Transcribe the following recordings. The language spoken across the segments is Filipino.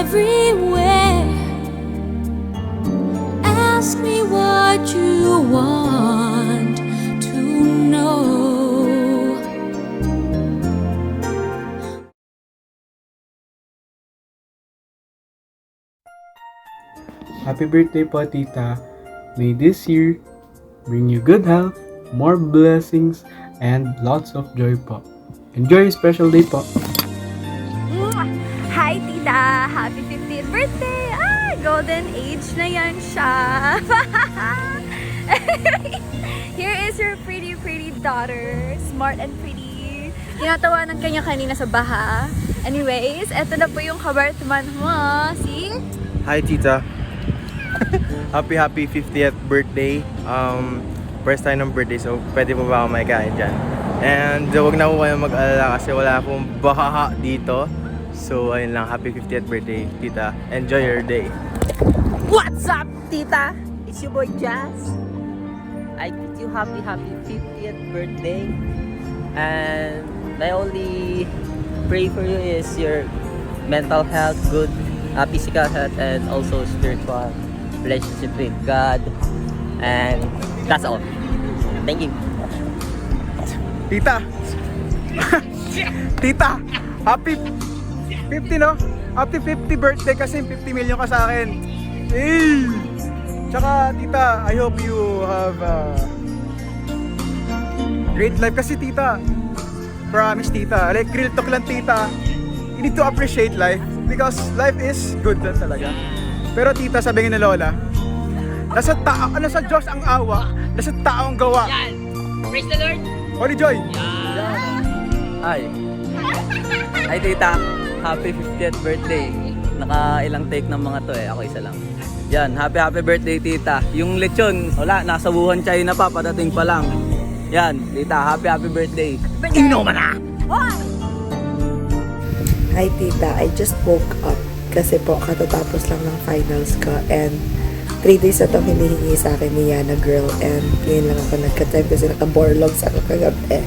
everywhere. Ask me what you want to know. Happy birthday po, Tita. May this year bring you good health, more blessings, and lots of joy po. Enjoy your special day po. Hi, Tita! Happy 50th birthday! Golden age na yan siya! Here is your pretty daughter. Smart and pretty. Tinatawanan kanya kanina sa baha. Anyways, eto na po yung kabartman mo. See? Hi, Tita. Happy 50th birthday. First time ng birthday, so pwede po ba ako maikain dyan? And huwag na po kayo mag-alala kasi wala akong baha dito. So ayun lang, happy 50th birthday, Tita. Enjoy your day. What's up, Tita? It's your boy Jazz. I wish you happy 50th birthday. And my only pray for you is your mental health, good physical health, and also spiritual relationship with God. And that's all. Thank you. Tita! Tita! Happy 50, no? Happy 50 birthday kasi 50 million ka sa akin. Hey! Tsaka, Tita, I hope you have a great life. Kasi, Tita, promise, Tita, like real talk lang, Tita, you need to appreciate life because life is good lang talaga. Pero, Tita, sabi nga ni Lola, nasa Diyos ang awa, nasa tao ang gawa. Yan! Praise the Lord! Holy Joy! Hi. Hi, Tita. Happy 50th birthday. Naka-ilang take ng mga to eh. Ako isa lang. Yan. Happy birthday, Tita. Yung lechon, wala. Nasa Wuhan, China pa. Patating pa lang. Yan. Tita, happy birthday. Inuman na! Hi Tita, I just woke up kasi po katatapos lang ng finals ko and 3 days na itong hinihingi sa akin ni Yana girl and ngayon lang ako nagka-time kasi naka-borlogs ako kagabi.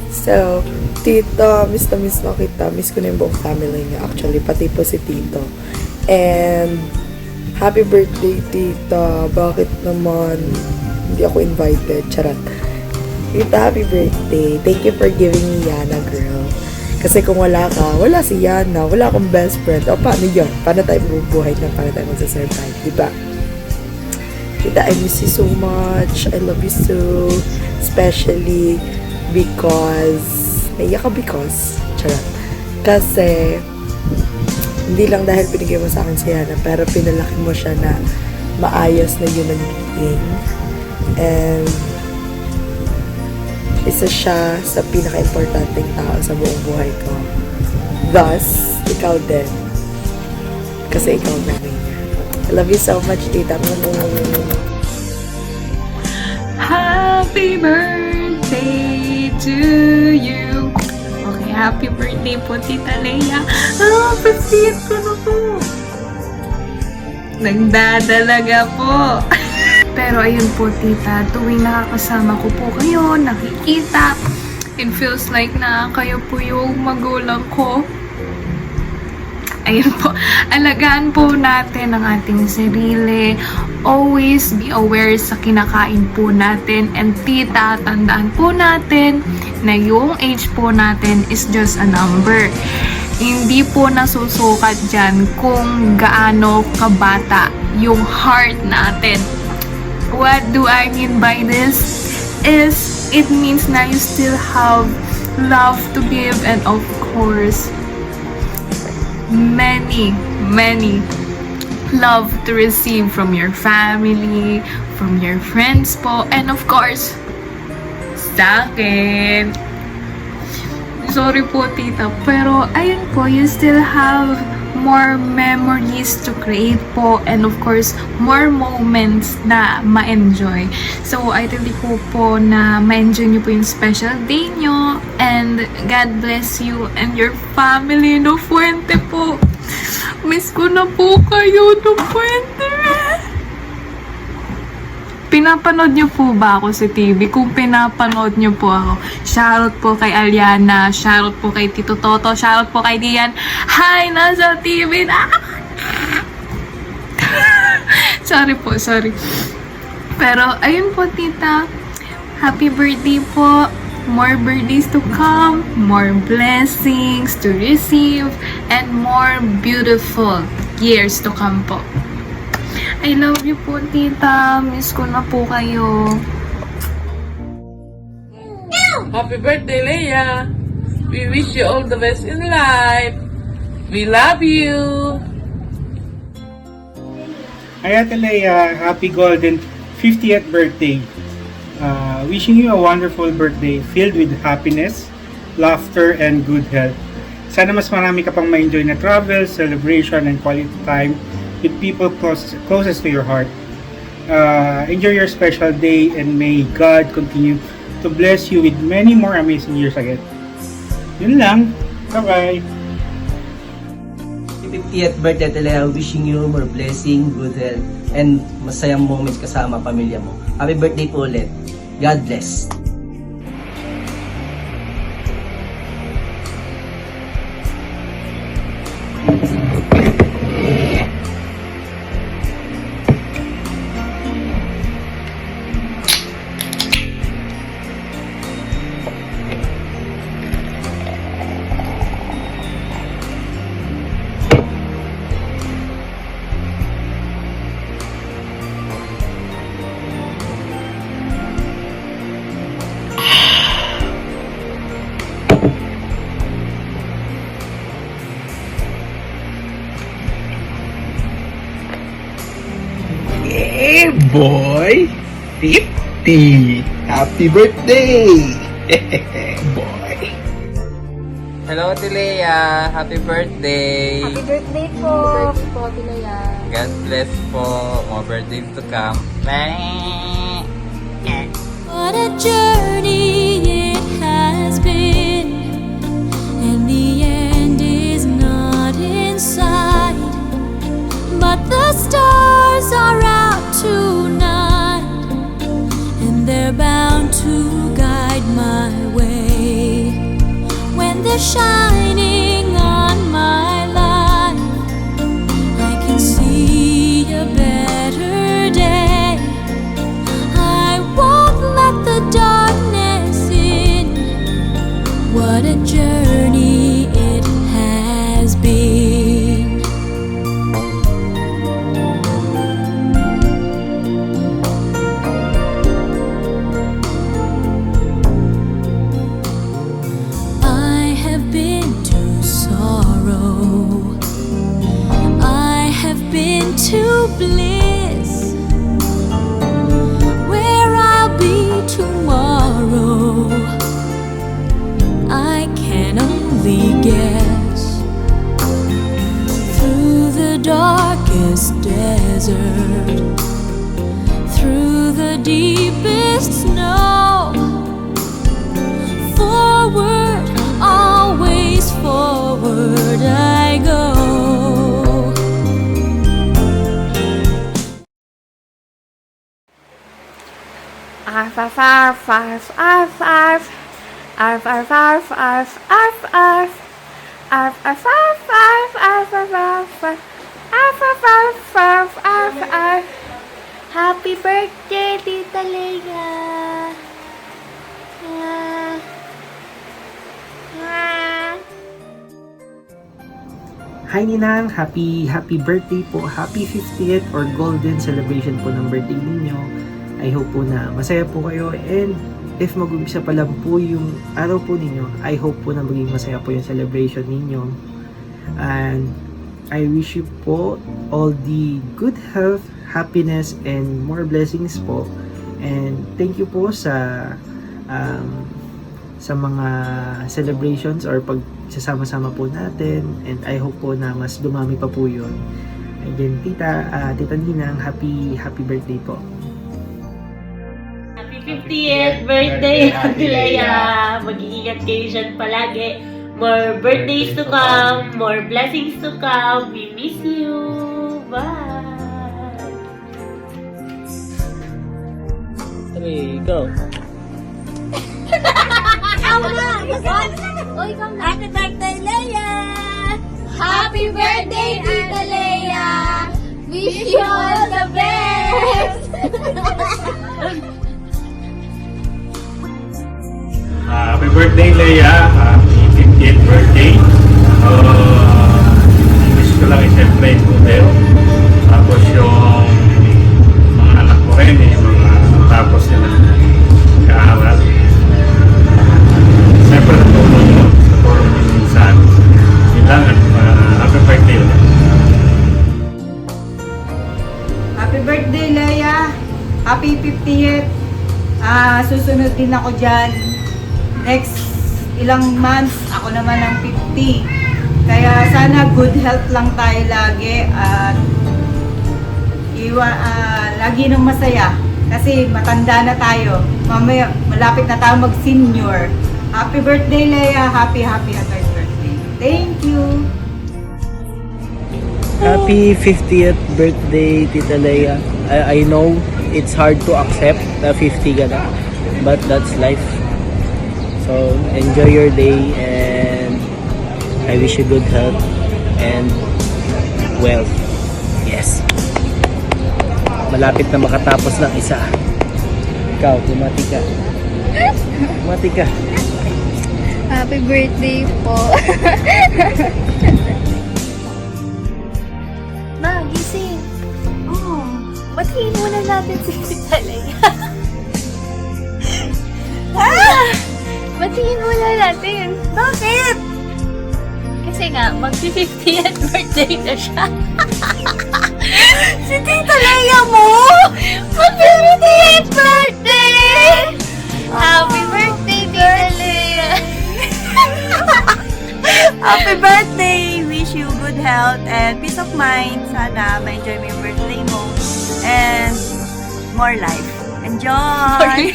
So, Tito, miss na miss mo kita. Miss ko na yung buong family niya actually, pati po si Tito. And happy birthday Tita. Bakit naman hindi ako invited? Charot. Tita, happy birthday. Thank you for giving me Yana girl. Kasi kung wala ka, wala si Yana, wala akong best friend. O, paano yun? Paano tayo mabubuhay na? Paano tayo magsasurvive? Diba? Tita, I miss you so much. I love you so. Especially because, naiyak ka because, charot. Kasi, hindi lang dahil binigay mo sa akin si Yana, pero pinalaki mo siya na maayos na human being. And, isa siya sa pinaka-importanting tao sa buong buhay ko. Thus, ikaw din. Kasi ikaw na niya. I love you so much, Tita. Happy birthday to you. Okay, happy birthday po, Tita Leia. 50th ko na po. Nagdadalaga po. Pero ayun po, Tita, tuwing nakakasama ko po kayo, nakikita, it feels like na kayo po yung magulang ko. Ayun po, alagaan po natin ang ating sarili. Always be aware sa kinakain po natin. And Tita, tandaan po natin na yung age po natin is just a number. Hindi po nasusukat dyan kung gaano kabata yung heart natin. What do I mean by this? Is it means na you still have love to give and of course many love to receive from your family, from your friends po, and of course sa akin. Sorry po, Tita, pero ayun po, you still have more memories to create po and of course more moments na ma-enjoy. So I really hope po na ma-enjoy niyo po yung special day nyo and God bless you and your family. No Fuente po, miss ko na po kayo. No Fuente. Pinapanood niyo po ba ako sa TV? Kung pinapanood niyo po ako, shoutout po kay Aliana, shoutout po kay Tito Toto, shoutout po kay Dian. Hi! Nasa TV na! Sorry po, sorry. Pero, ayun po, tita. Happy birthday po. More birthdays to come, more blessings to receive, and more beautiful years to come po. I love you po, tita. Miss ko na po kayo. Happy birthday, Leia! We wish you all the best in life. We love you. Hi, Ate Leia. Happy golden 50th birthday. Wishing you a wonderful birthday filled with happiness, laughter, and good health. Sana mas marami ka pang ma-enjoy na travel, celebration, and quality time with people closest to your heart. Enjoy your special day, and may God continue to bless you with many more amazing years again. Yun lang. Bye-bye. 50th birthday, Telea. Wishing you more blessing, good health, and masayang moments kasama pamilya mo. Happy birthday po ulit. God bless. Hey boy, 50! Happy birthday! Boy! Hello, Tilea. Happy birthday. Happy birthday po! Happy birthday po, Pilaya. God bless po. More birthdays to come. What a journey it has been, and the end is not in sight. But the stars are out tonight, and they're bound to guide my way. When they're shining on my life, I can see a better day. I won't let the darkness in. What a journey it has been. I have been to sorrow, I have been to bliss. Where I'll be tomorrow, I can only guess. Through the darkest desert, through the deepest snow, forward, always forward I go. Arf, arf, arf, arf, arf, arf. Arf, arf, arf, arf, arf, arf. Arf, arf, arf, arf, arf, arf, arf, arf. Arf, arf, arf, arf, arf, arf. Happy birthday, Tita Leia. Hi Ninang, happy birthday po. Happy 50th or golden celebration po ng birthday ninyo. I hope po na masaya po kayo, and if mag-umpisa pa lang po yung araw po ninyo, I hope po na maging masaya po yung celebration ninyo. And I wish you po all the good health, happiness, and more blessings po. And thank you po sa mga celebrations or pagsasama-sama po natin, and I hope po na mas dumami pa po yun. Again, Tita Ninang, happy birthday po. 50th birthday, Ate Leia! Mag-iingat kayo dyan palagi. More birthdays to come, more blessings to come. We miss you. Bye! 3, go! Happy birthday, Leia! Happy birthday, Tita Leia! Wish you all the best! birthday, Leia. Happy 50th birthday. Wish ko lang siyempre good health. Tapos yung mga anak ko rin, mga tapos nila kaaral. Siyempre sa tulong nyo minsan. Yun lang, happy birthday ulit. Happy birthday, Leia! Happy 50th! Susunod din ako dyan. Next ilang months, ako naman ang 50. Kaya sana good health lang tayo lagi at lagi nang masaya. Kasi matanda na tayo. Mamaya, malapit na tayo mag-senior. Happy birthday, Leia! Happy birthday. Thank you! Happy 50th birthday, Tita Leia. I know it's hard to accept na 50 ka na, but that's life. So, enjoy your day and I wish you good health and wealth. Yes. Malapit na makatapos ng isa. Ikaw, bumati ka. Bumati ka. Happy birthday po. Ma, gising. Oh, batiin muna natin si Tita Leia. Batiin muna natin. Bakit? Kasi nga, mag-50th birthday na siya. Si Tita Leia mo! Mag-50th birthday! Happy birthday, Tita Leia! Happy birthday! Wish you good health and peace of mind. Sana ma-enjoy mo yung birthday mo. And more life. Enjoy!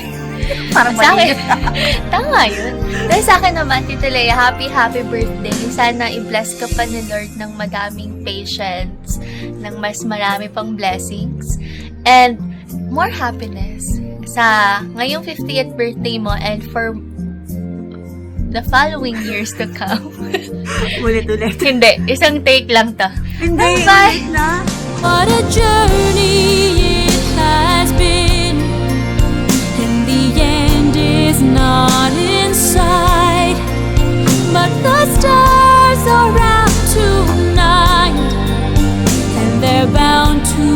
Parang Sa akin, mali. tama yun. Dahil sa akin naman, Tita Leia, happy birthday. Sana i-bless ka pa ni Lord ng madaming patience, ng mas marami pang blessings, and more happiness sa ngayong 50th birthday mo and for the following years to come. Ulit-ulit. Hindi, isang take lang to. Hindi, Bye! na. What a journey it has been, and the end is not in sight, but the stars are out tonight, and they're bound to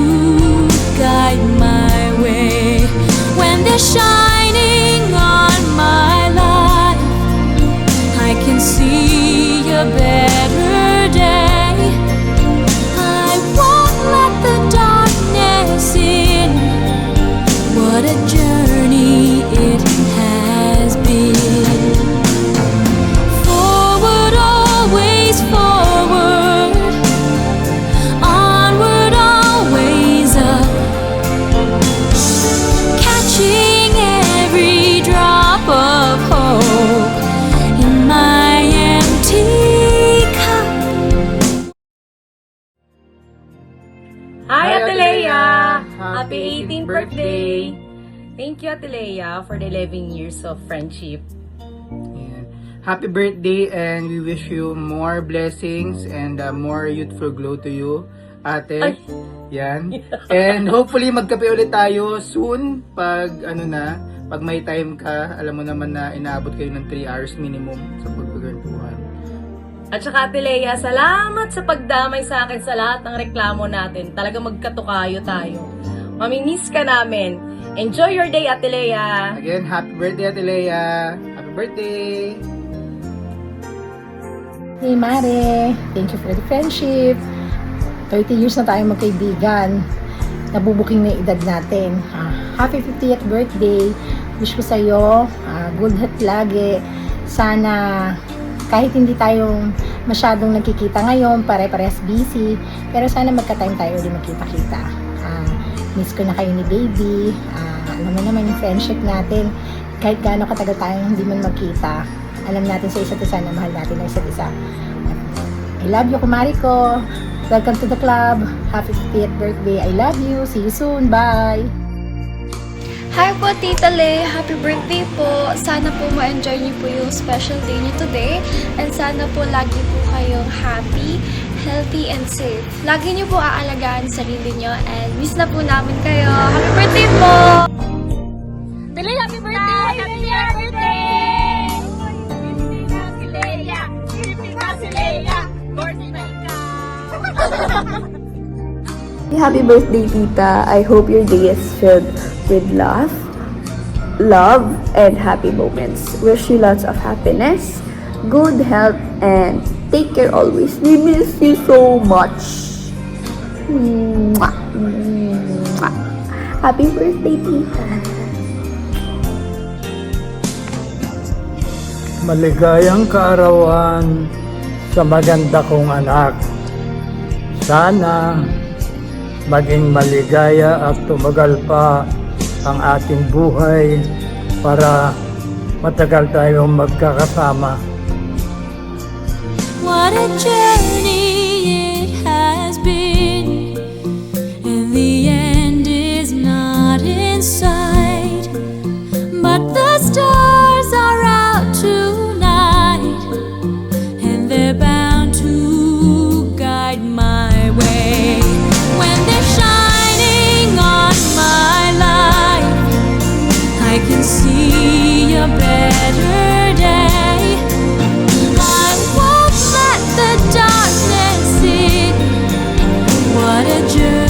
guide my way. When they're shining on my life, I can see a better day. I won't let the darkness in. What a journey it has been. Forward, always forward. Onward, always up. Catching every drop of hope in my empty cup. Hi, Ate Leia! Happy 18th birthday! Thank you, Ate Leia, for the 11 years of friendship. Yan. Happy birthday and we wish you more blessings and more youthful glow to you, ate. Ay. Yan. And hopefully magkape ulit tayo soon pag pag may time ka. Alam mo naman na inaabot kayo ng 3 hours minimum sa pagkukwentuhan. At saka, Ate Leia, salamat sa pagdamay sa akin sa lahat ng reklamo natin. Talaga magkatukayo tayo. Mamimiss ka namin. Enjoy your day, Ate Leia! Again, happy birthday, Ate Leia. Happy birthday. Hey Mare, thank you for the friendship. 30 years na tayong magkaibigan. Nabubuking na yung edad natin. Happy 50th birthday. Wish ko sa'yo good health lagi. Sana kahit hindi tayo masyadong nagkikita ngayon, pare-parehas busy, pero sana magka-time tayo ulit magkita-kita. Miss ko na kayo ni baby. Alam mo naman yung friendship natin, kahit gaano katagal tayong hindi man magkita, alam natin sa isa't isa na mahal natin ang isa't isa. I love you, kumari ko. Welcome to the club. Happy 50th birthday. I love you. See you soon. Bye. Hi po, Tita Le. Happy birthday po. Sana po ma-enjoy niyo po yung special day niyo today. And sana po lagi po kayong happy, healthy, and safe. Lagi niyo po aalagaan sarili niyo. And miss na po namin kayo. Happy birthday po! Tile, happy birthday! Happy birthday! Happy birthday, Tita. I hope your day is filled with love, and happy moments. Wish you lots of happiness, good health, and take care always. We miss you so much. Mwah. Mwah. Happy birthday, Tita. Maligayang kaarawan sa maganda kong anak. Sana maging maligaya at tumagal pa ang ating buhay para matagal tayong magkakasama. What a journey it has been, and the end is not in sight, but the stars are out tonight, and they're bound to guide my way. When they're shining on my life, I can see a better day. I won't let the darkness in. What a journey.